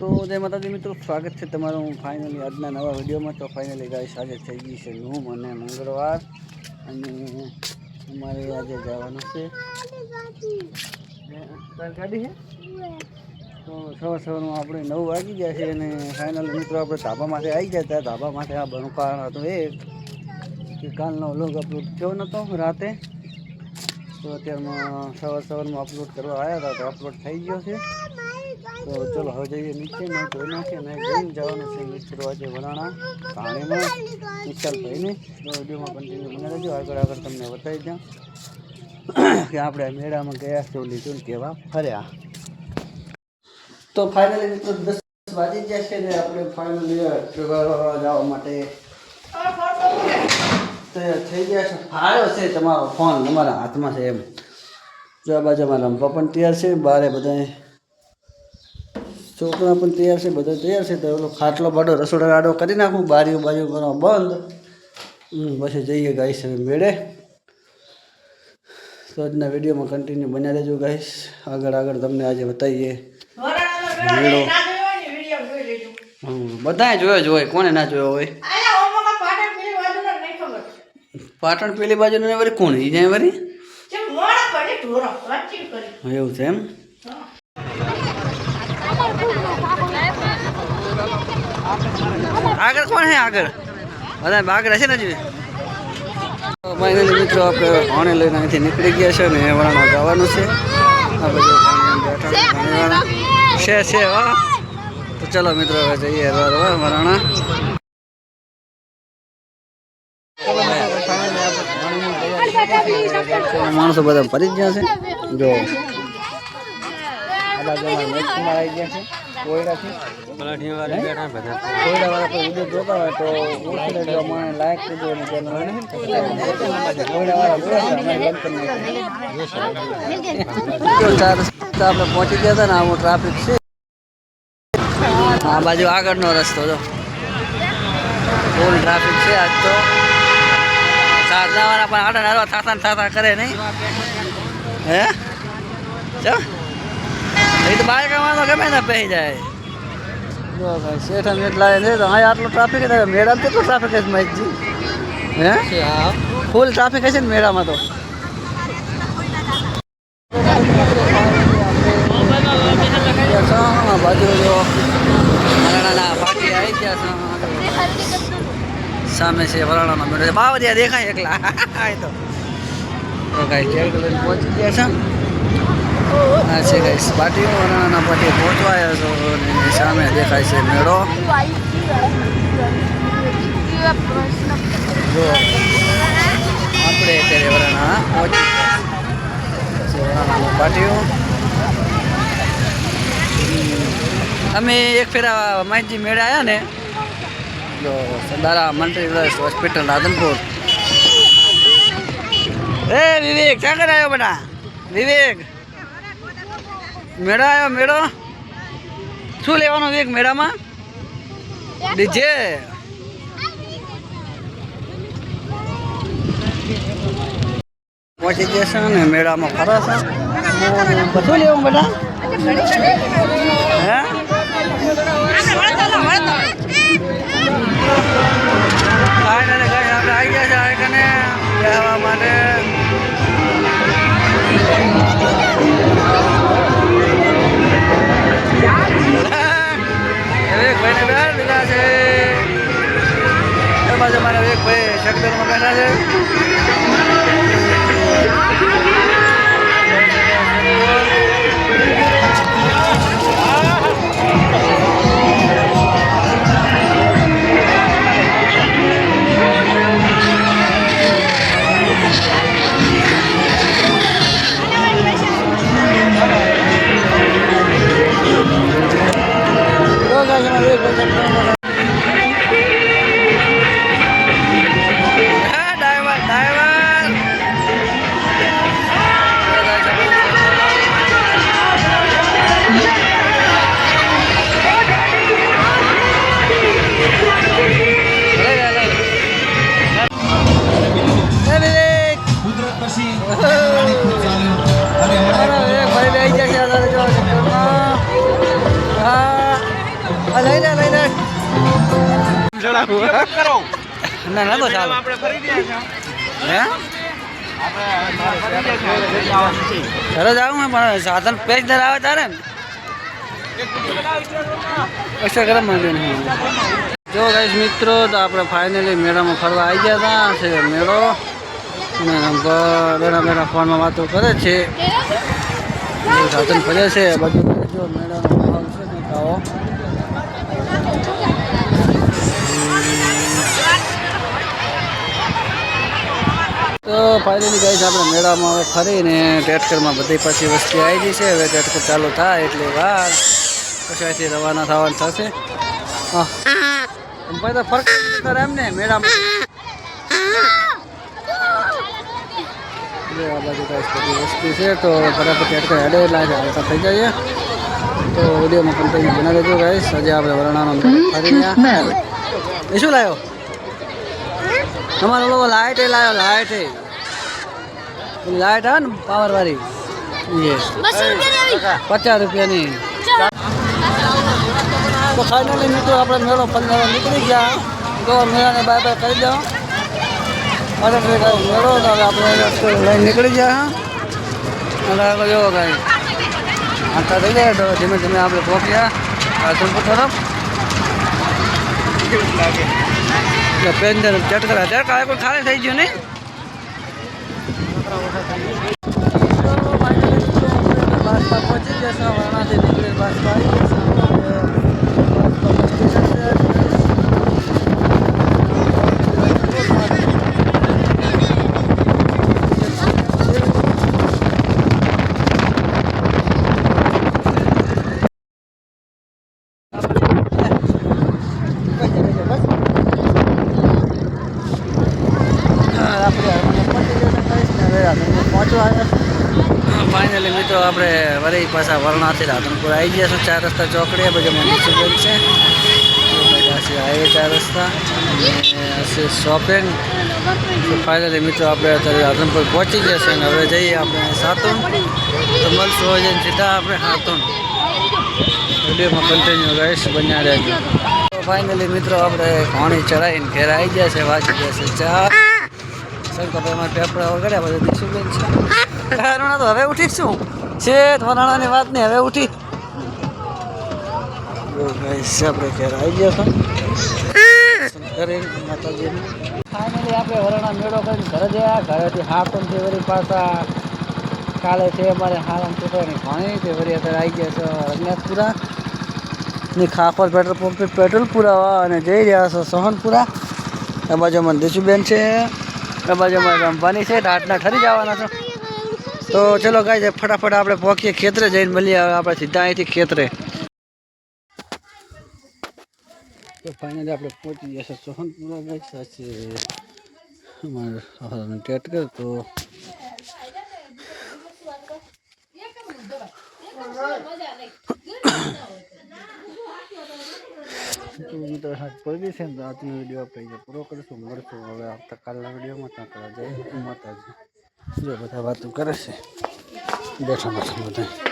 તો જય માતાજી મિત્રો, સ્વાગત છે તમારું ફાઇનલી આજના નવા વિડીયોમાં। તો ફાઇનલી ગાઈસ આજે થઈ ગઈ છે નૂમ અને મંગળવાર, અને અમારે આજે જવાનું છે ગાડી છે। તો સવારમાં આપણે 9 વાગી ગયા છે અને ફાઇનલી મિત્રો આપણે ધાબામાંથી આવી ગયા હતા। ધાબામાંથી આ બનવું કારણ હતું એ કે કાલનો વ્લોગ અપલોડ થયો નહોતો રાતે, તો અત્યારમાં સવારમાં અપલોડ કરવા આવ્યા હતા તો અપલોડ થઈ ગયો છે। તો ચલો હવે જઈએ નીચે, મેં જોઈ નાખીએ અને જઈને જવાનું છે મિત્રો આજે વરાણા પાણીમાં વિશાલભાઈને। તો વિડીયોમાં કન્ટિન્યુ બને રહેજો, આગળ તમને બતાવી દઉં કે આપણે મેળામાં ગયા તો લીધું ને કેવા ફર્યા। તો ફાઇનલી મિત્રો 10 વાગી ગયા છે ને આપણે ફાઇનલી જવા માટે તૈયાર થઈ ગયા છે। ફાળ્યો છે તમારો ફોન તમારા હાથમાં છે એમ। જો આ બાજુ અમારા રમવા પણ તૈયાર છે, બારે બધા છોકરા પણ તૈયાર છે, બધા તૈયાર છે। તો ઓલો ખાટલો બાડો રસોડા આડો કરી નાખું, બારીઓ બાજુ કરવા બંધ, પછી જઈએ ગાઈસ મેળે। તો આજના વિડીયોમાં કન્ટિન્યુ બન્યા રહેજો ગાઈસ, આગળ તમને આજે બતાવીએ મેળો। બધાએ જોયો જ હોય, કોને ના જોયો હોય। પાટણ પેલી બાજુ ને વળી કોણ ઈ જાય વળી એવું છે એમ। આગળ કોણ છે? આગળ બધા આગળ હશે ને હજી। ફાઇનલી મિત્રો આપણે પાણી લઈને અહીંથી નીકળી ગયા છે ને વરાણા જવાનું છે। આ બધું છે હા। તો ચલો મિત્રો હવે જઈએ વરાણા। માણસો બધા ફરી જ ગયા છે। જો આ બાજુ મેચમાં આવી ગયા છે કોયડાથી, કોયડા વાળા કોઈ વિડીયો જોતા હોય તો ઓળખી લેજો, મને લાઈક કરજો અને ચેનલ કોયડા વાળા આપણે પહોંચી ગયા હતા ને આવું ટ્રાફિક છે। આ બાજુ આગળનો રસ્તો જો ફૂલ ટ્રાફિક છે આજ તો। સારજાવાળા પણ આડા નારવા થાતા કરે નહીં હે ચો એ તો બાર કામ તો ગમે ને પહેરી જાય। જો ભાઈ શેઠા એટલા ને તો અહીંયા આટલો ટ્રાફિક છે, મેળામાં કેટલો ટ્રાફિક છે મહેશજી? હે ફૂલ ટ્રાફિક હશે ને મેળામાં તો। બાજુ જો વરાણાના પાટી આવી ગયા સામે છે વરાણાનો મેળો, બાવરિયા દેખાય એકલા તો ગાઈસ પહોંચી ગયા છે। આ છે ગાઈસ પાટીઓ, વરાણાના પાટીએ પહોંચવાયા છો અને સામે દેખાય છે મેળો। જો આપણે અત્યારે વરાણા પહોંચી ગયા વરાણાના પાટીઓ। અમે એક ફેરા માહિતી મેળા આવ્યા ને, જો સદારા મંત્રી હોસ્પિટલ રાધનપુર। એ વિવેક ક્યાં કરે આવ્યો બેટા? વિવેક મેળો આવ્યો મેળો, શું લેવાનું વિવેક મેળામાં? ડીજે પહોંચી જશે ને મેળામાં ફરશે। બધું લેવું બેટા હે? આપણે આવી ગયા છે કને રહેવા માટે। વિવેકભાઈને બેઠા લીધા છે, એ બાજુ મારા વિવેકભાઈ શક્દરમાં બેઠા છે। આ લઈ લે લઈ લે કરો ના ના તો ચાલો આપણે ફરી ગયા છે હે ઘરે જાવ પણ સાધન પેજ દર આવે તારે ને અક્ષર ગરમ માંડ્યો નહીં જો ગાઈસ મિત્રો તો આપણે ફાઇનલી મેળામાં ફરવા આવી ગયા હતા છે મેળો અને બેઠા બેઠા ફોનમાં વાતો કરે છે સાધન ફરે છે બધું જો મેળાનો માહોલ છે ને આવો તો ફાઇનલી ગાઈસ આપણે મેળામાં હવે ફરીને ટેટકરમાં બધી પાછી વસ્તી આવી ગઈ છે હવે ટેટકર ચાલુ થાય એટલે વાર પછી અહીંથી રવાના થવાનું થશે હા ભાઈ તો ફરક કરે એમ ને મેળામાં આ બાજુ ગાઈસ બધી વસ્તી છે તો ફટાફટ ટેટકર હેડે એટલે હાલતા થઈ જઈએ તો વિડીયોમાં કન્ટિન્યુ બના લેજો ગાઈસ આજે આપણે વરણાનો ફરીને એ શું લાવ્યો તમારો લોકો લાઇટ લાવ્યો લાઇટ લાઇટ આવે ને પાવર વાળી એ 50 રૂપિયાની તો ફાઇનલી મિત્રો આપણે મેળો 15 નીકળી ગયા તો મેળાને બાય બાય કરી દો મેળો તો હવે આપણે લઈને નીકળી ગયા અને આગળ જોવો કાંઈ આટલા થઈ જાય તો ધીમે ધીમે આપણે પહોંચ્યા રાધનપુર તરફ એટલે પેન્જર ચટકરા ચટકા કોઈ ખાલી થઈ ગયું નહીં બસમાં પહોંચી જશે વરણાથી નીકળી બસમાં આવી જશે ફાઇનલી મિત્રો આપણે વરી પાછા વરણાથી રાધનપુર આવી ગયા છે 4 રસ્તા ચોકડી બાજુમાં મ્યુનિસિપલ છે હાઈવે 4 રસ્તા હશે શોપિંગ ફાઇનલી મિત્રો આપણે અત્યારે રાધનપુર પહોંચી ગયા છે અને હવે જઈએ આપણે સાતુન તો મળશું હોય જઈને સીધા આપણે સાતુન વિડીયોમાં કન્ટિન્યુ રહીશ બન્યા રહેજો તો ફાઇનલી મિત્રો આપણે ઘણી ચડાવીને ઘેર આવી ગયા છે વાંચી ગયા છે 4 શંકરભાઈમાં પેપડા વગડ્યા બધા દીક્ષુબેન છે હરણા તો હવે ઉઠીશું છે વરાણાની વાત નહીં હવે ઉઠી આપણે ઘેર આવી ગયા છો કરીને માતાજીને ફાઇનલી આપણે વરાણા મેળો કરીને ઘરે ગયા ઘરેથી હાથોથી વળી પાછા કાલે છે અમારે હાલમ ચૂંટણી ઘણી તે વળી અત્યારે આવી ગયા છો રંગનાથપુરા ની ખાપર પેટ્રોલ પંપ પેટ્રોલ પુરાવા અને જઈ રહ્યા છો સોહનપુરા આ બાજુમાં દીશુબેન છે આ બાજુમાં રમવાની છે રાતના ઠરી જવાના છો તો ચલો ગાય ફટાફટ આપણે પહોંચીએ ખેતરે જઈને મળીએ આપણે સીધા અહીંથી ખેતરે તો ફાઇનલી આપણે પહોંચી ગયા છે સોહનપુરા ગાય સાચે અમારે ટેટકર તો મિત્રો હાથ પડી છે ને તો આજનો વિડીયો આપણે પૂરો કરીશું મળશું હવે આવતા કાલના વિડીયોમાં ત્યાં કરવા જય માતાજી જો બધા વાતો કરે છે બેઠા બેઠા બધા